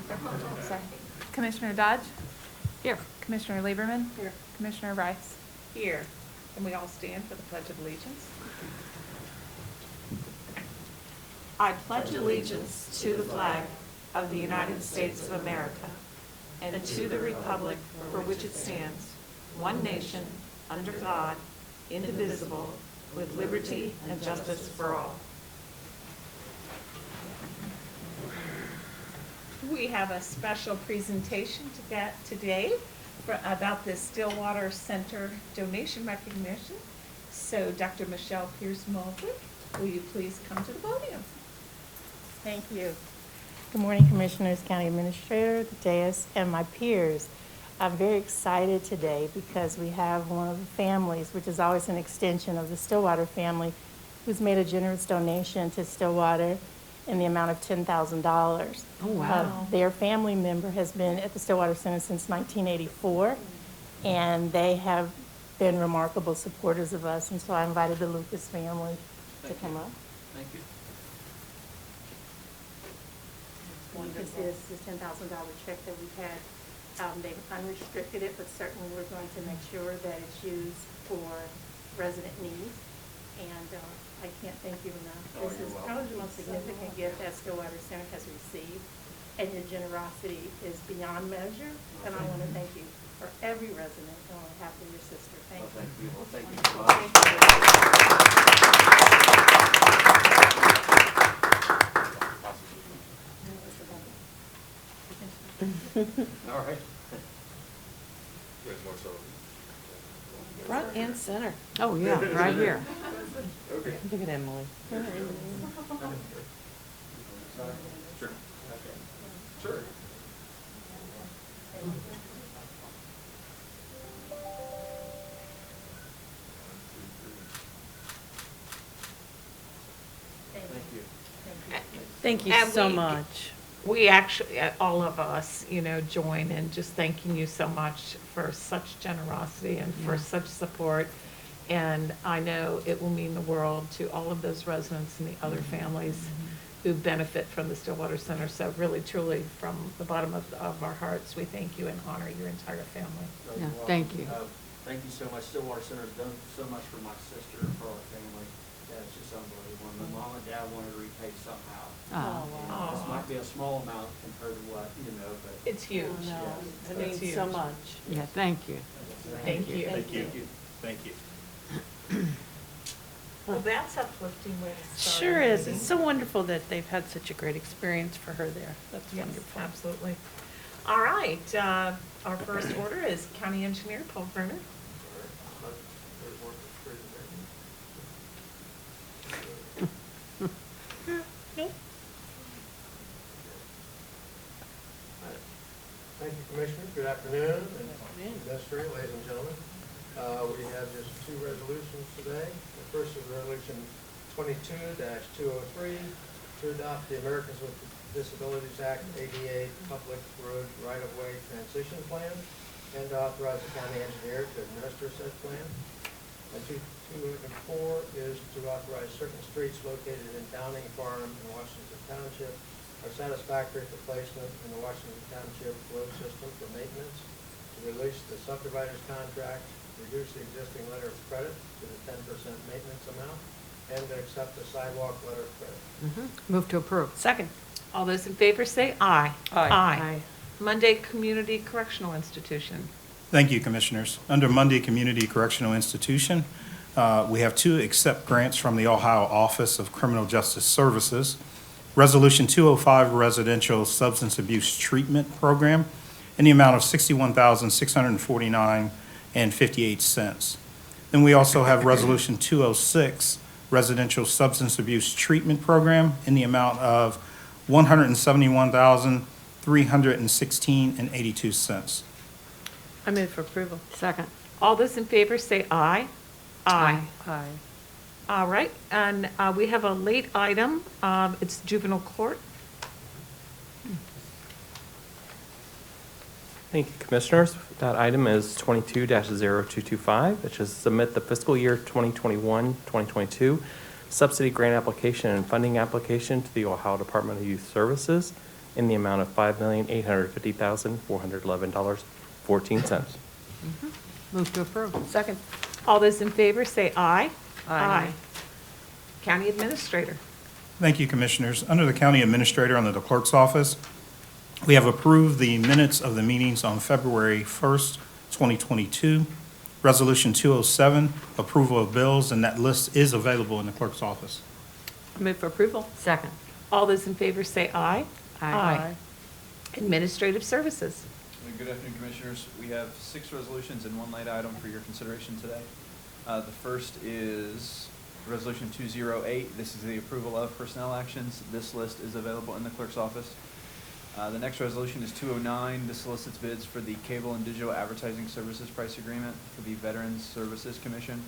Sorry. Commissioner Dodge? Here. Commissioner Lieberman? Here. Commissioner Rice? Here. And we all stand for the Pledge of Allegiance. I pledge allegiance to the flag of the United States of America and to the republic for which it stands, one nation, under God, indivisible, with liberty and justice for all. We have a special presentation today about the Stillwater Center donation recognition. So Dr. Michelle Pierce-Mulvey, will you please come to the podium? Thank you. Good morning, Commissioners, County Administrator, the dais, and my peers. I'm very excited today because we have one of the families, which is always an extension of the Stillwater family, who's made a generous donation to Stillwater in the amount of $10,000. Oh, wow. Their family member has been at the Stillwater Center since 1984, and they have been remarkable supporters of us, and so I invited the Lucas family to come up. Thank you. This is the $10,000 check that we've had. They've unrestricted it, but certainly we're going to make sure that it's used for resident needs. And I can't thank you enough. This is probably the most significant gift that Stillwater Center has received, and your generosity is beyond measure. And I want to thank you for every resident on behalf of your sister. Thank you. Well, thank you so much. All right. Front and center. Oh, yeah, right here. Okay. Look at Emily. Sure. Sure. Thank you. Thank you And so we- much. We actually, all of us, join in just thanking you so much for such generosity and for such support. And I know it will mean the world to all of those residents and the other families who benefit from the Stillwater Center. So really, truly, from the bottom of our hearts, we thank you and honor your entire family. Yeah, thank you. Thank you so much. Stillwater Center's done so much for my sister and for our family. Yeah, it's just unbelievable. And my mom and dad wanted to repay somehow. Oh, And this might be a small amount compared to what, but. It's huge. It It's means so huge. much. Yeah, thank you. Thank you. Thank you. Thank you. Well, that's uplifting way to start. Sure a is. meeting. It's so wonderful that they've had such a great experience for her there. That's Yes, wonderful. absolutely. All right, our first order is County Engineer Paul Brenner. Thank you, Commissioners. Good afternoon, and Administrator, ladies and gentlemen. We have just two resolutions today. The first is Resolution 22-203 to adopt the Americans with Disabilities Act ADA Public Road Right-of-Way Transition Plan and to authorize the county engineer to administer said plan. And 204 is to authorize certain streets located in Downing Farm in Washington Township are satisfactory for placement in the Washington Township road system for maintenance, to release the subdivider's contract, reduce the existing letter of credit to the 10% maintenance amount, and to accept the sidewalk letter of credit. Move to approve. Second. All those in favor say aye. Aye. Monday Community Correctional Institution. Thank you, Commissioners. Under Monday Community Correctional Institution, we have two accept grants from the Ohio Office of Criminal Justice Services. Resolution 205 Residential Substance Abuse Treatment Program in the amount of $61,649.58. Then we also have Resolution 206 Residential Substance Abuse Treatment Program in the amount of $171,316.82. I move for approval. Second. All those in favor say aye. Aye. Aye. All right, and we have a late item. It's juvenile court. Thank you, Commissioners. That item is 22-0225, which is submit the fiscal year 2021-2022 subsidy grant application and funding application to the Ohio Department of Youth Services. in the amount of $5,850,411.14. Move to approve. Second. All those in favor say aye. Aye. County Administrator. Thank you, Commissioners. Under the County Administrator, under the Clerk's Office, we have approved the minutes of the meetings on February 1st, 2022. Resolution 207, approval of bills, and that list is available in the Clerk's Office. Move for approval. Second. All those in favor say aye. Aye. Administrative Services. Good afternoon, Commissioners. We have 6 resolutions and 1 light item for your consideration today. The first is Resolution 208. This is the approval of personnel actions. This list is available in the clerk's office. The next resolution is 209. This solicits bids for the cable and digital advertising services price agreement for the Veterans Services Commission.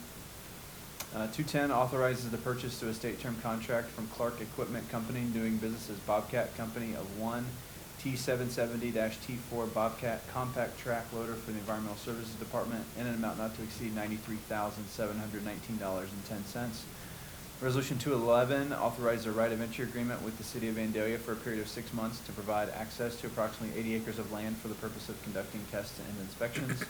210 authorizes the purchase to a state term contract from Clark Equipment Company doing business as Bobcat Company of one T770-T4 Bobcat compact track loader for the Environmental Services Department in an amount not to exceed $93,719.10. Resolution 211 authorizes a right of entry agreement with the City of Vandalia for a period of 6 months to provide access to approximately 80 acres of land for the purpose of conducting tests and inspections.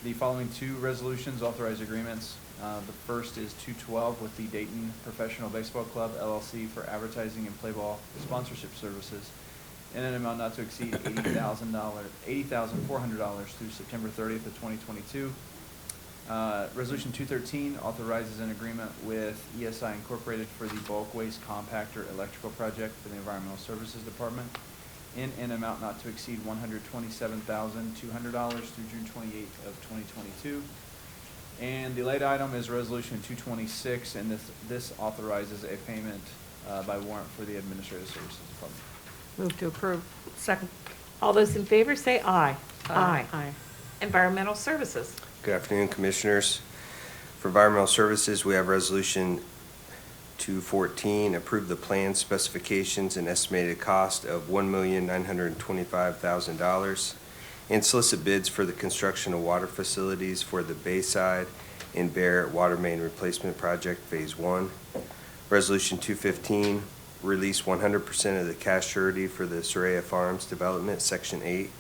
The following 2 resolutions authorize agreements. The first is 212 with the Dayton Professional Baseball Club, LLC, for advertising and play ball sponsorship services in an amount not to exceed $80,400 through September 30th of 2022. Resolution 213 authorizes an agreement with ESI Incorporated for the bulk waste compactor electrical project for the Environmental Services Department in an amount not to exceed $127,200 through June 28th of 2022. And the late item is Resolution 226, and this authorizes a payment by warrant for the Administrative Services Department. Move to approve. Second. All those in favor say aye. Aye. Environmental Services. Good afternoon, Commissioners. For Environmental Services, we have Resolution 214, approve the plan specifications and estimated cost of $1,925,000, and solicit bids for the construction of water facilities for the Bayside and Barrett Water Main Replacement Project Phase 1. Resolution 215, release 100% of the cash surety for the Soraya Farms Development, Section 8,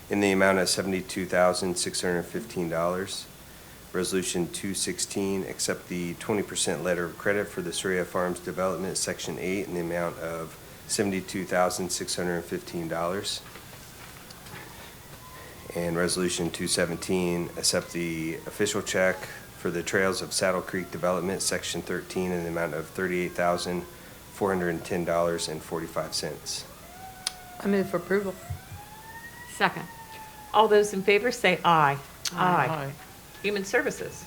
in the amount of $72,615. Resolution 216, accept the 20% letter of credit for the Soraya Farms Development, Section 8, in the amount of $72,615. And Resolution 217, accept the official check for the Trails of Saddle Creek Development, Section 13, in the amount of $38,410.45. I move for approval. Second. All those in favor say aye. Aye. Human Services.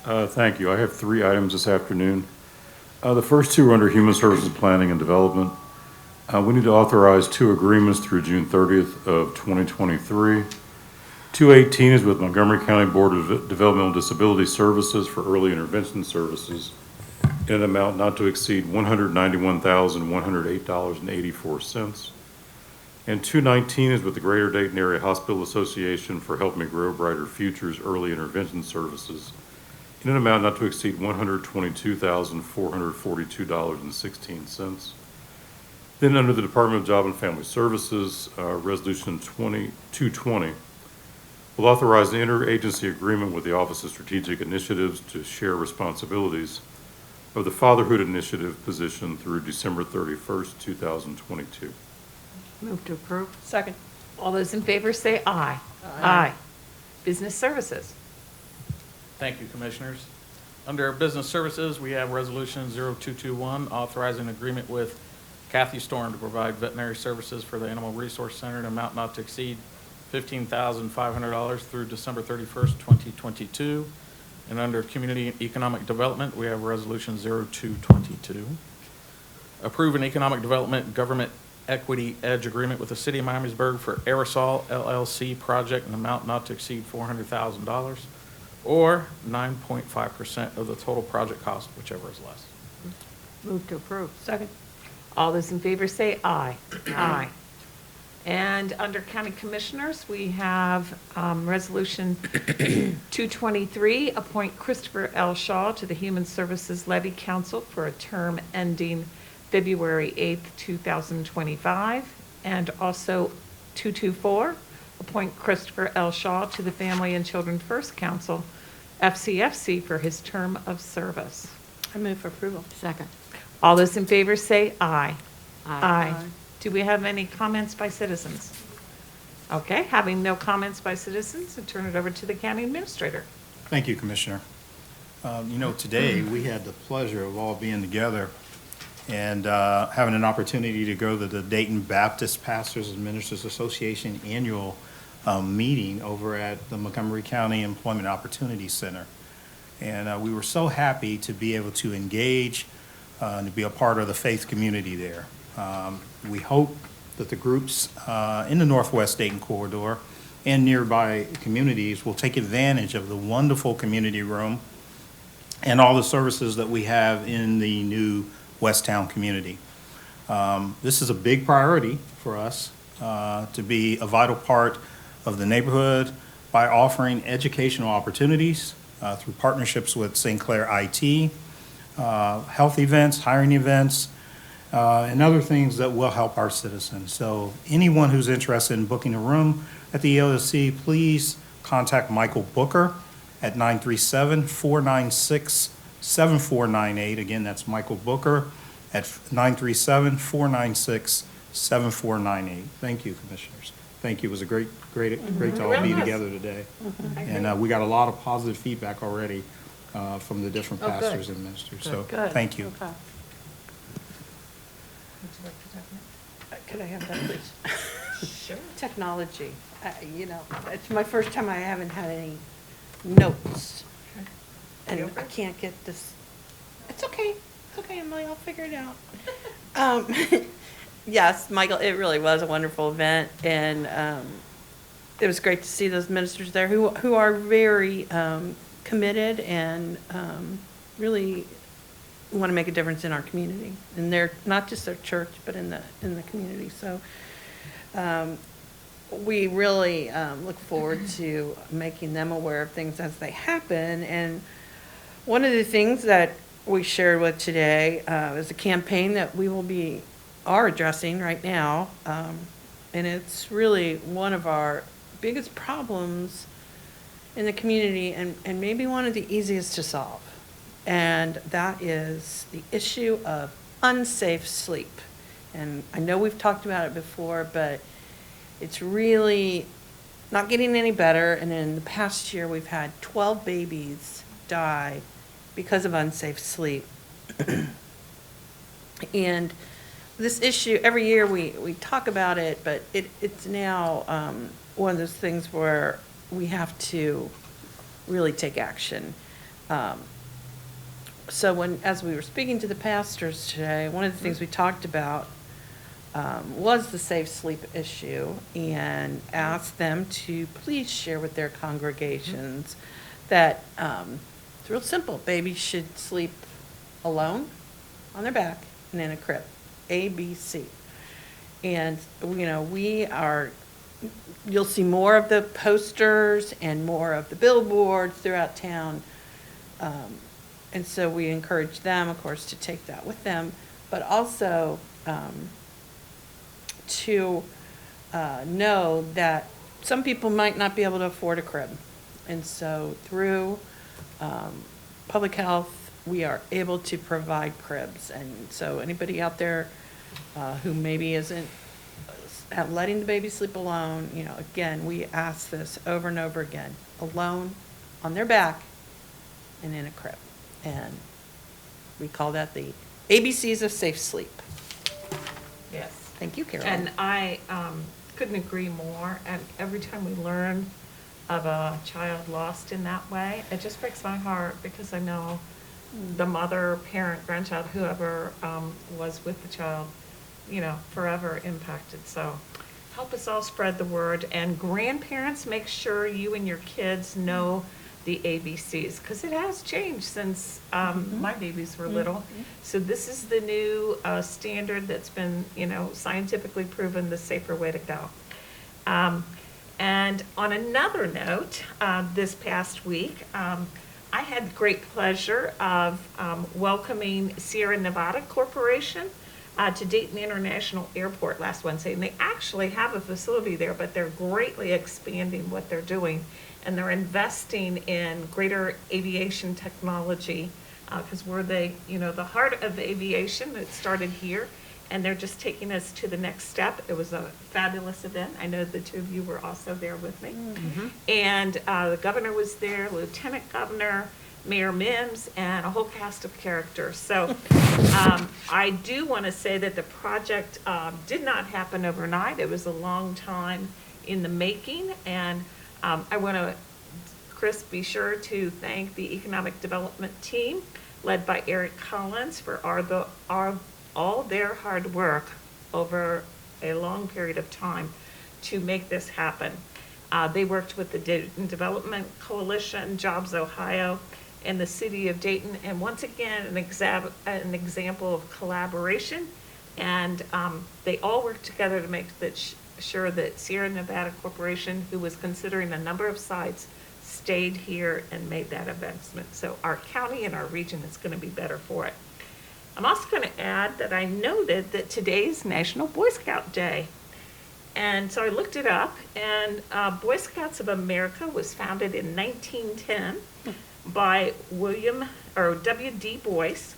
Thank you. I have 3 items this afternoon. The first 2 are under Human Services Planning and Development. We need to authorize 2 agreements through June 30th of 2023. 218 is with Montgomery County Board of Developmental Disability Services for early intervention services in an amount not to exceed $191,108.84. And 219 is with the Greater Dayton Area Hospital Association for Help Me Grow Brighter Futures early intervention services in an amount not to exceed $122,442.16. Then under the Department of Job and Family Services, Resolution 220 will authorize an interagency agreement with the Office of Strategic Initiatives to share responsibilities of the Fatherhood Initiative position through December 31st, 2022. Move to approve. Second. All those in favor say aye. Aye. Business Services. Thank you, Commissioners. Under Business Services, we have Resolution 0221, authorizing an agreement with Kathy Storm to provide veterinary services for the Animal Resource Center in an amount not to exceed $15,500 through December 31st, 2022. And under Community and Economic Development, we have Resolution 0222. Approve an Economic Development Government Equity Edge Agreement with the City of Miamisburg for Aerosol LLC project in an amount not to exceed $400,000 or 9.5% of the total project cost, whichever is less. Move to approve. Second. All those in favor say aye. Aye. And under County Commissioners, we have Resolution 223, appoint Christopher L. Shaw to the Human Services Levy Council for a term ending February 8th, 2025. And also 224, appoint Christopher L. Shaw to the Family and Children First Council, FCFC, for his term of service. I move for approval. Second. All those in favor say aye. Aye. Do we have any comments by citizens? Okay, having no comments by citizens, I turn it over to the county administrator. Thank you, Commissioner. Today, we had the pleasure of all being together and having an opportunity to go to the Dayton Baptist Pastors and Ministers Association annual meeting over at the Montgomery County Employment Opportunity Center. And we were so happy to be able to engage and to be a part of the faith community there. We hope that the groups in the Northwest Dayton corridor and nearby communities will take advantage of the wonderful community room and all the services that we have in the new Westtown community. This is a big priority for us to be a vital part of the neighborhood by offering educational opportunities through partnerships with St. Clair IT, health events, hiring events, and other things that will help our citizens. So anyone who's interested in booking a room at the ELSC, please contact Michael Booker at 937-496-7498. Again, that's Michael Booker at 937-496-7498. Thank you, Commissioners. Thank you. It was a great to all be together today. And we got a lot of positive feedback already from the different Oh, good. pastors and ministers. So Good. thank you. Okay. Could I have that, please? Sure. Technology, it's my first time I haven't had any notes. And I can't get this, it's okay, Emily, I'll figure it out. Yes, Michael, it really was a wonderful event, and it was great to see those ministers there who are very committed and really want to make a difference in our community, and they're not just their church, but in the community. So we really look forward to making them aware of things as they happen. And one of the things that we shared with today is a campaign that we are addressing right now, and it's really one of our biggest problems in the community, and maybe one of the easiest to solve. And that is the issue of unsafe sleep. And I know we've talked about it before, but it's really not getting any better. And in the past year, we've had 12 babies die because of unsafe sleep. And this issue, every year we talk about it, but it's now one of those things where we have to really take action. So as we were speaking to the pastors today, one of the things we talked about was the safe sleep issue, and asked them to please share with their congregations that it's real simple. Babies should sleep alone, on their back, and in a crib. ABC. And, you'll see more of the posters and more of the billboards throughout town. And so we encourage them, of course, to take that with them, but also to know that some people might not be able to afford a crib. And so through public health, we are able to provide cribs. And so anybody out there who maybe isn't letting the baby sleep alone, again, we ask this over and over again, alone, on their back, and in a crib. And we call that the ABCs of safe sleep. Yes. Thank you, Carol. And I couldn't agree more. And every time we learn of a child lost in that way, it just breaks my heart, because I know the mother, parent, grandchild, whoever was with the child, forever impacted. So help us all spread the word. And grandparents, make sure you and your kids know the ABCs, because it has changed since my babies were little. So this is the new standard that's been, scientifically proven the safer way to go. And on another note, this past week, I had the great pleasure of welcoming Sierra Nevada Corporation to Dayton International Airport last Wednesday, and they actually have a facility there, but they're greatly expanding what they're doing, and they're investing in greater aviation technology, because we're the heart of aviation. It started here, and they're just taking us to the next step. It was a fabulous event. I know the two of you were also there with me. And the governor was there, Lieutenant Governor, Mayor Mims, and a whole cast of characters. So I do want to say that the project did not happen overnight. It was a long time in the making, and I want to, Chris, be sure to thank the Economic Development Team, led by Eric Collins, for all their hard work over a long period of time to make this happen. They worked with the Dayton Development Coalition, Jobs Ohio, and the city of Dayton, and once again, an example of collaboration, and they all worked together to make sure that Sierra Nevada Corporation, who was considering a number of sites, stayed here and made that investment. So our county and our region is going to be better for it. I'm also going to add that I noted that today's National Boy Scout Day. And so I looked it up, and Boy Scouts of America was founded in 1910 by W.D. Boyce.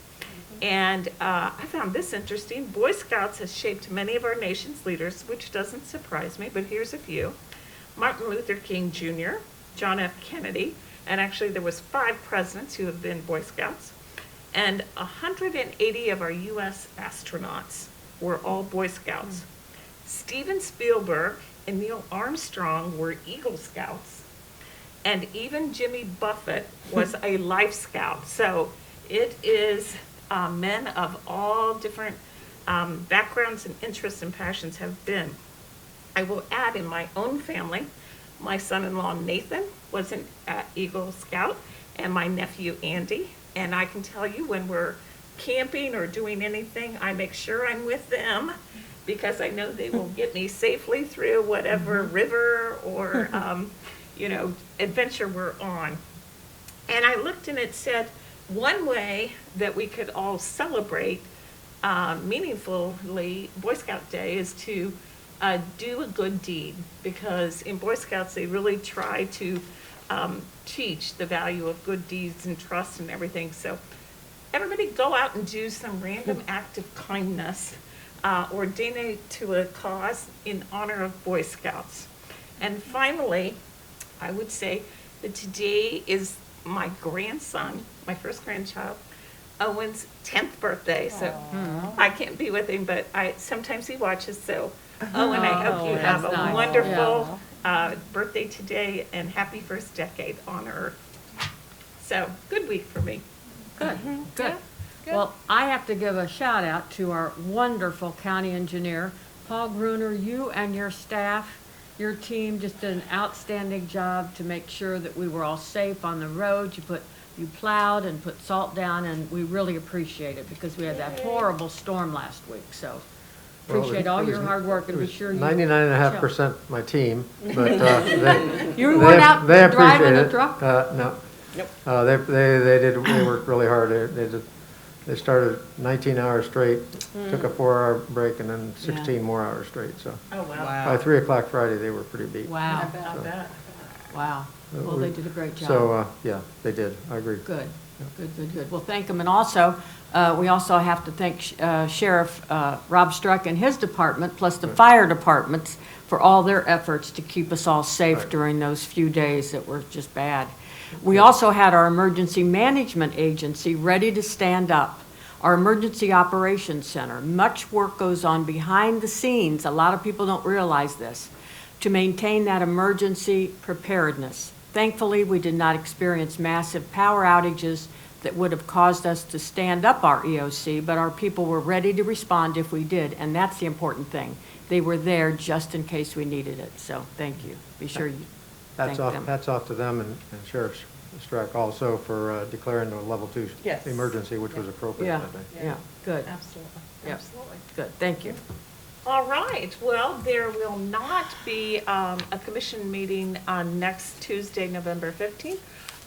And I found this interesting. Boy Scouts has shaped many of our nation's leaders, which doesn't surprise me, but here's a few. Martin Luther King Jr., John F. Kennedy, and actually there was 5 presidents who have been Boy Scouts, and 180 of our U.S. astronauts were all Boy Scouts. Steven Spielberg and Neil Armstrong were Eagle Scouts, and even Jimmy Buffett was a Life Scout. So it is men of all different backgrounds and interests and passions have been. I will add, in my own family, my son-in-law Nathan was an Eagle Scout, and my nephew Andy. And I can tell you, when we're camping or doing anything, I make sure I'm with them, because I know they will get me safely through whatever river or adventure we're on. And I looked, and it said one way that we could all celebrate meaningfully Boy Scout Day is to do a good deed, because in Boy Scouts they really try to teach the value of good deeds and trust and everything. So everybody go out and do some random act of kindness or donate to a cause in honor of Boy Scouts. And finally, I would say that today is my grandson, my first grandchild, Owen's 10th birthday. So I can't be with him, but sometimes he watches. So Owen, I hope you have a nice. wonderful birthday today, and happy first decade on Earth. So good week for me. Good, good. Yeah, good. Well, I have to give a shout out to our wonderful county engineer, Paul Gruner. You and your staff, your team just did an outstanding job to make sure that we were all safe on the road. You plowed and put salt down, and we really appreciate it, because we had that horrible storm last week. So appreciate all your hard work, and be sure you. 99.5% my team, but You weren't out they appreciate driving the it. truck? No. They worked really hard. They started 19 hours straight, took a 4-hour break, and then 16 more hours straight. So Oh, wow. by 3 o'clock Friday, they were pretty beat. Wow, I bet. wow. Well, they did a great job. So, yeah, they did. I agree. Good, good. Well, thank them. And also, we also have to thank Sheriff Rob Struck and his department, plus the fire departments, for all their efforts to keep us all safe during those few days that were just bad. We also had our emergency management agency ready to stand up. Our emergency operations center. Much work goes on behind the scenes. A lot of people don't realize this, to maintain that emergency preparedness. Thankfully, we did not experience massive power outages that would have caused us to stand up our EOC, but our people were ready to respond if we did, and that's the important thing. They were there just in case we needed it, so thank you. Be sure you thank them. Hats off to them and Sheriff Strack also for declaring a level 2 Yes. emergency, which was appropriate, I Yeah, think. yeah, good, Absolutely. Yep. Absolutely. good, thank you. All right, well, there will not be a commission meeting on next Tuesday, November 15th.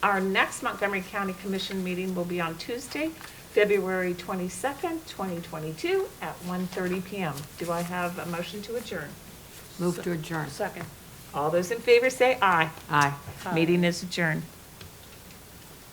Our next Montgomery County Commission meeting will be on Tuesday, February 22nd, 2022 at 1:30 PM. Do I have a motion to adjourn? Move to adjourn. Second. All those in favor say aye. Aye. Meeting is adjourned.